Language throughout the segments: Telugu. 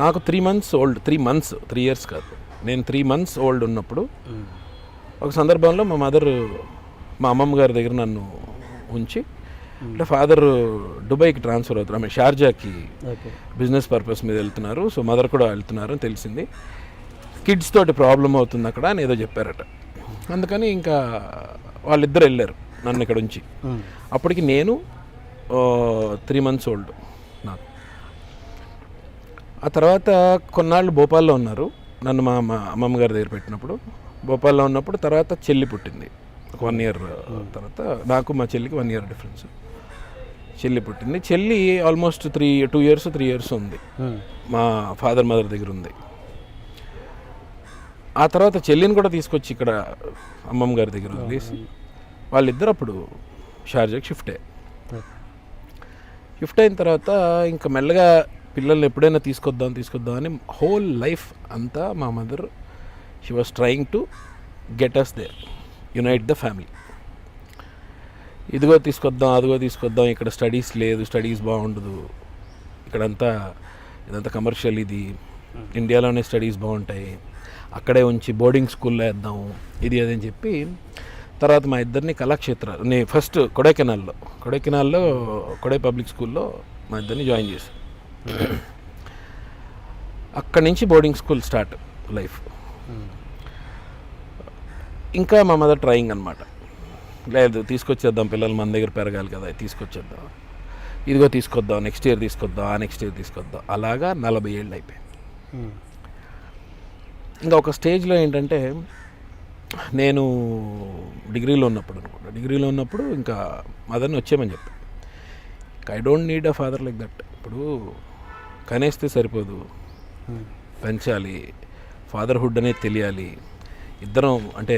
నాకు 3 months ఓల్డ్, 3 months, 3 years కాదు, నేను 3 months ఓల్డ్ ఉన్నప్పుడు ఒక సందర్భంలో మా మదర్ మా అమ్మమ్మ గారి దగ్గర నన్ను ఉంచి, అంటే ఫాదర్ దుబాయ్కి ట్రాన్స్ఫర్ అవుతారు, ఆమె షార్జాకి బిజినెస్ పర్పస్ మీద వెళ్తున్నారు, సో మదర్ కూడా వెళ్తున్నారు అని తెలిసింది. కిడ్స్ తోటి ప్రాబ్లం అవుతుంది అక్కడ అని ఏదో చెప్పారట. అందుకని ఇంకా వాళ్ళిద్దరు వెళ్ళారు నన్ను ఇక్కడ ఉంచి. అప్పటికి నేను 3 months ఓల్డ్ నాకు. ఆ తర్వాత కొన్నాళ్ళు భోపాల్లో ఉన్నారు, నన్ను మా అమ్మమ్మ గారి దగ్గర పెట్టినప్పుడు. భోపాల్లో ఉన్నప్పుడు తర్వాత చెల్లి పుట్టింది, 1 year తర్వాత. నాకు మా చెల్లికి 1 year డిఫరెన్స్. చెల్లి పుట్టింది. చెల్లి ఆల్మోస్ట్ 2 years 3 years ఉంది మా ఫాదర్ మదర్ దగ్గర ఉంది. ఆ తర్వాత చెల్లిని కూడా తీసుకొచ్చి ఇక్కడ అమ్మమ్మ గారి దగ్గర వదిలేసి వాళ్ళిద్దరు అప్పుడు షార్జాకి షిఫ్ట్ అయిన తర్వాత ఇంకా మెల్లగా పిల్లల్ని ఎప్పుడైనా తీసుకొద్దాం అని హోల్ లైఫ్ అంతా మా mother she was trying to get us there, unite the family. ఇదిగో తీసుకొద్దాం, అదిగో తీసుకొద్దాం, ఇక్కడ స్టడీస్ లేదు, స్టడీస్ బాగుండదు, ఇదంతా కమర్షియల్, ఇది ఇండియాలోనే స్టడీస్ బాగుంటాయి, అక్కడే ఉంచి బోర్డింగ్ స్కూల్లో వేద్దాం, ఇది అదని చెప్పి తర్వాత మా ఇద్దరిని కళాక్షేత్రాలు, నేను ఫస్ట్ కొడైకెనాల్లో కొడై పబ్లిక్ స్కూల్లో మా ఇద్దరిని జాయిన్ చేశాను. అక్కడి నుంచి బోర్డింగ్ స్కూల్ స్టార్ట్ లైఫ్. ఇంకా మా మదర్ ట్రయింగ్ అనమాట, లేదు తీసుకొచ్చేద్దాం, పిల్లలు మన దగ్గర పెరగాలి కదా, తీసుకొచ్చేద్దాం, ఇదిగో తీసుకొద్దాం, నెక్స్ట్ ఇయర్ తీసుకొద్దాం, ఆ నెక్స్ట్ ఇయర్ తీసుకొద్దాం, అలాగా 40 ఏళ్ళు అయిపోయింది. ఇంకా ఒక స్టేజ్లో ఏంటంటే నేను డిగ్రీలో ఉన్నప్పుడు ఇంకా మదర్ని వచ్చేయమని చెప్పి, I don't need a father like that. ఇప్పుడు కనేస్తే సరిపోదు, పెంచాలి, ఫాదర్హుడ్ అనేది తెలియాలి. ఇద్దరం అంటే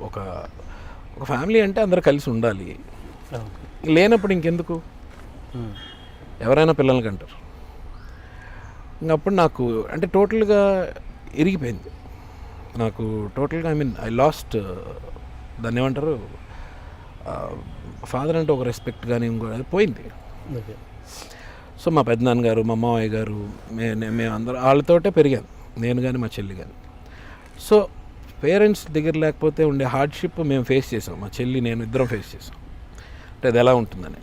ఒక ఫ్యామిలీ అంటే అందరూ కలిసి ఉండాలి. లేనప్పుడు ఇంకెందుకు, ఎవరైనా పిల్లలకి అంటారు. ఇంకప్పుడు నాకు అంటే టోటల్గా ఇరిగిపోయింది నాకు, టోటల్గా ఐ లాస్ట్, దాన్ని ఏమంటారు, ఫాదర్ అంటే ఒక రెస్పెక్ట్ కానీ ఇంకో అది పోయింది. సో మా పెద్దనాన్నగారు, మా మామయ్య గారు, మేము అందరం వాళ్ళతోటే పెరిగాను, నేను కానీ మా చెల్లి కానీ. సో పేరెంట్స్ దగ్గర లేకపోతే ఉండే హార్డ్షిప్ మేము ఫేస్ చేసాం, మా చెల్లి నేను ఇద్దరం ఫేస్ చేసాం. అంటే అది ఎలా ఉంటుందని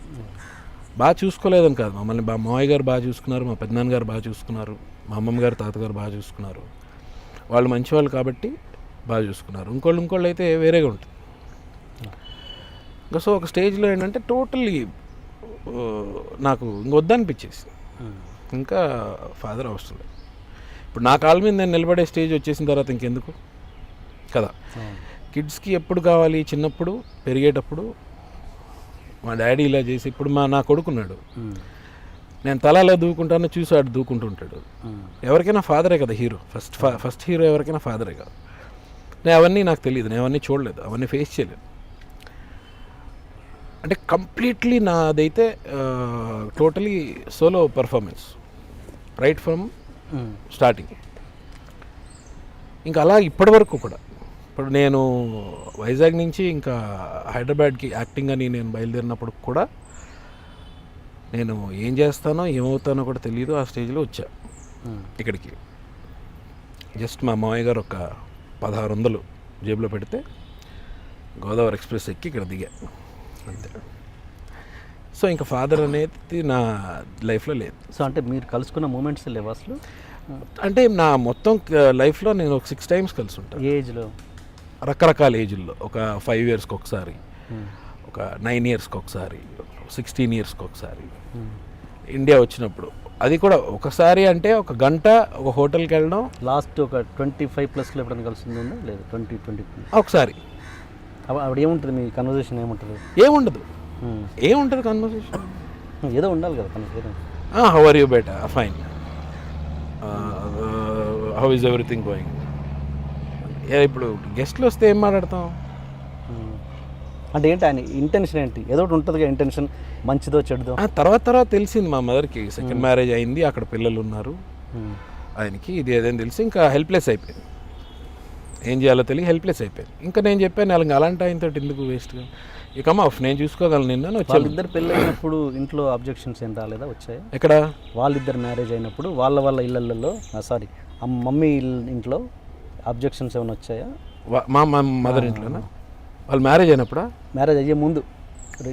బాగా చూసుకోలేదని కాదు, మమ్మల్ని మామయ్య గారు బాగా చూసుకున్నారు, మా పెద్దనాన్నగారు బాగా చూసుకున్నారు, మా అమ్మమ్మ గారు తాతగారు బాగా చూసుకున్నారు, వాళ్ళు మంచివాళ్ళు కాబట్టి బాగా చూసుకున్నారు. ఇంకోళ్ళు అయితే వేరేగా ఉంటుంది. ఇంకా సో ఒక స్టేజ్లో ఏంటంటే టోటల్లీ నాకు ఇంకొద్దనిపించేసి ఇంకా ఫాదర్ అవసరం లేదు. ఇప్పుడు నా కాళ్ళ మీద నేను నిలబడే స్టేజ్ వచ్చేసిన తర్వాత ఇంకెందుకు కదా. కిడ్స్కి ఎప్పుడు కావాలి, చిన్నప్పుడు పెరిగేటప్పుడు మా డాడీ ఇలా చేసి, ఇప్పుడు నా కొడుకున్నాడు, నేను తలలో దూకుంటానో చూసి ఆడు దూకుంటుంటాడు. ఎవరికైనా ఫాదరే కదా హీరో, ఫస్ట్ హీరో ఎవరికైనా ఫాదరే కదా. అవన్నీ నాకు తెలియదు, నేను అవన్నీ చూడలేదు, అవన్నీ ఫేస్ చేయలేదు. అంటే కంప్లీట్లీ నాదైతే totally solo performance right from starting. ఇంకా అలా ఇప్పటి వరకు కూడా. ఇప్పుడు నేను వైజాగ్ నుంచి ఇంకా హైదరాబాద్కి యాక్టింగ్ అని నేను బయలుదేరినప్పుడు కూడా నేను ఏం చేస్తానో ఏమవుతానో కూడా తెలియదు. ఆ స్టేజ్లో వచ్చా ఇక్కడికి. జస్ట్ మా మామయ్య గారు ఒక 1600 జేబులో పెడితే గోదావరి ఎక్స్ప్రెస్ ఎక్కి ఇక్కడ దిగా అంతే. సో ఇంకా ఫాదర్ అనేది నా లైఫ్లో లేదు. సో అంటే మీరు కలుసుకున్న మూమెంట్స్ లేవు అసలు? అంటే నా మొత్తం లైఫ్లో నేను ఒక 6 times కలిసి ఉంటాను. ఏజ్లో రకరకాల ఏజ్ల్లో, ఒక 5 yearsకి ఒకసారి, ఒక 9 yearsకి ఒకసారి, 16 yearsకి ఒకసారి. ఇండియా వచ్చినప్పుడు అది కూడా ఒకసారి, అంటే ఒక గంట ఒక హోటల్కి వెళ్ళడం. లాస్ట్ ఒక 25+ ఎప్పుడైనా కలిసిందా? లేదు 20 ఒకసారి. అప్పుడు ఏముంటుంది మీ కన్వర్జేషన్? ఏముంటుంది కన్వర్జేషన్? ఏదో ఉండాలి కదా కన్వర్జేషన్. హౌ ఆర్ యూ బేటా, fine, how is everything going. ఇప్పుడు గెస్ట్లు వస్తే ఏం మాట్లాడతాం? అంటే ఏంటి ఆయన ఇంటెన్షన్ ఏంటి? ఏదో ఒకటి ఉంటుందిగా ఇంటెన్షన్, మంచిదో చెడుదో. తర్వాత తెలిసింది మా మదర్కి, సెకండ్ మ్యారేజ్ అయింది, అక్కడ పిల్లలు ఉన్నారు ఆయనకి, ఇది ఏదైనా తెలిసి ఇంకా హెల్ప్లెస్ అయిపోయింది. ఏం చేయాలో తెలియ హెల్ప్లెస్ అయిపోయింది. ఇంకా నేను చెప్పాను అలాంటి ఆయనతో ఎందుకు వేస్ట్గా, యూ కమ్ ఆఫ్, నేను చూసుకోగలను నిన్ను అని వచ్చాను. వాళ్ళిద్దరు పెళ్ళి అయినప్పుడు ఇంట్లో అబ్జెక్షన్స్ ఏం రాలేదా, వచ్చాయా? ఎక్కడ వాళ్ళిద్దరు మ్యారేజ్ అయినప్పుడు వాళ్ళ ఇళ్ళల్లో సారీ మమ్మీ ఇంట్లో అబ్జెక్షన్స్ ఏమైనా వచ్చాయా? మా మదర్ ఇంట్లోనా? వాళ్ళు మ్యారేజ్ అయినప్పుడా? మ్యారేజ్ అయ్యే ముందు,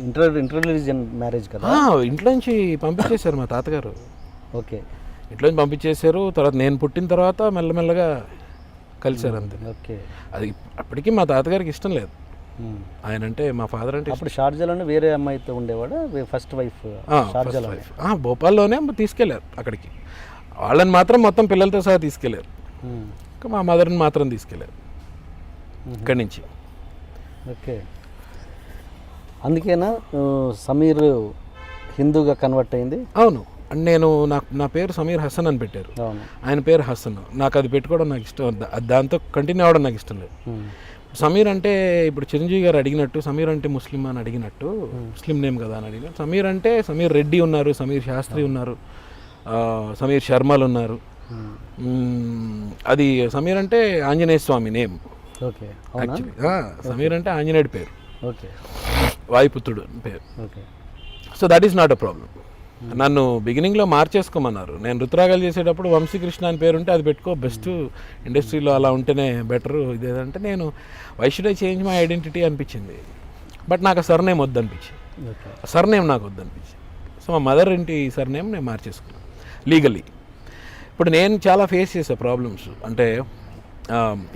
ఇంటర్ రిలీజియన్ మ్యారేజ్ కదా. ఇంట్లో నుంచి పంపించేశారు మా తాతగారు. ఓకే, ఇంట్లో నుంచి పంపించేశారు. తర్వాత నేను పుట్టిన తర్వాత మెల్లమెల్లగా కలిశారు అంతే. ఓకే. అది అప్పటికి మా తాతగారికి ఇష్టం లేదు. ఆయన అంటే మా ఫాదర్ అంటే అప్పుడు షార్జాలోనే వేరే అమ్మాయితో ఉండేవాడా, ఫస్ట్ వైఫ్ షార్జాలో? భోపాల్లోనే తీసుకెళ్ళారు అక్కడికి. వాళ్ళని మాత్రం మొత్తం పిల్లలతో సహా తీసుకెళ్ళారు. ఇంకా మా మదర్ని మాత్రం తీసుకెళ్ళారు ఇక్కడి నుంచి. ఓకే, అందుకేనా సమీర్ హిందూగా కన్వర్ట్ అయింది? అవును, నేను నా పేరు సమీర్ హసన్ అని పెట్టారు, అవును. ఆయన పేరు హసన్. నాకు అది పెట్టుకోవడం నాకు ఇష్టం, దాంతో కంటిన్యూ అవ్వడం నాకు ఇష్టం లేదు. సమీర్ అంటే ఇప్పుడు చిరంజీవి గారు అడిగినట్టు సమీర్ అంటే ముస్లిం అని అడిగినట్టు, ముస్లిం నేమ్ కదా అని అడిగినట్టు, సమీర్ అంటే సమీర్ రెడ్డి ఉన్నారు, సమీర్ శాస్త్రి ఉన్నారు, సమీర్ శర్మలు ఉన్నారు. అది సమీర్ అంటే ఆంజనేయ స్వామి నేమ్. ఓకే, యాక్చువల్లీ సమీర్ అంటే ఆంజనేయుడి పేరు, ఓకే, వాయుపుత్రుడు పేరు. Okay. So that is not a problem. నన్ను బిగినింగ్లో మార్చేసుకోమన్నారు. నేను రుతురాగాలు చేసేటప్పుడు వంశీకృష్ణ అని పేరు ఉంటే అది పెట్టుకో, బెస్ట్ ఇండస్ట్రీలో అలా ఉంటేనే బెటరు ఇదేదంటే, నేను why should I change my identity అనిపించింది. బట్ నాకు ఆ సర్నేమ్ వద్దనిపించింది, సర్నేమ్ నాకు వద్దనిపించింది. సో మా మదర్ ఇంటి సర్నేమ్ నేను మార్చేసుకున్నాను లీగల్లీ. ఇప్పుడు నేను చాలా ఫేస్ చేసే ప్రాబ్లమ్స్ అంటే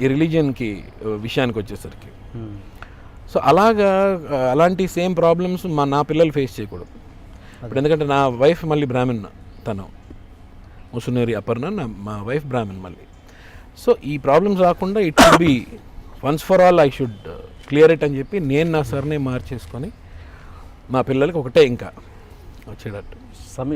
ఈ రిలీజియన్కి విషయానికి వచ్చేసరికి, సో అలాంటి సేమ్ ప్రాబ్లమ్స్ నా పిల్లలు ఫేస్ చేయకూడదు. ఇప్పుడు ఎందుకంటే నా వైఫ్ మళ్ళీ బ్రాహ్మణ్, తను ముసునూరి అపర్ణ, మా వైఫ్ బ్రాహ్మణ్ మళ్ళీ. సో ఈ ప్రాబ్లమ్స్ రాకుండా it should be once for all I should clear it అని చెప్పి నేను నా సర్నే మార్చేసుకొని మా పిల్లలకి ఒకటే ఇంకా వచ్చేటట్టు.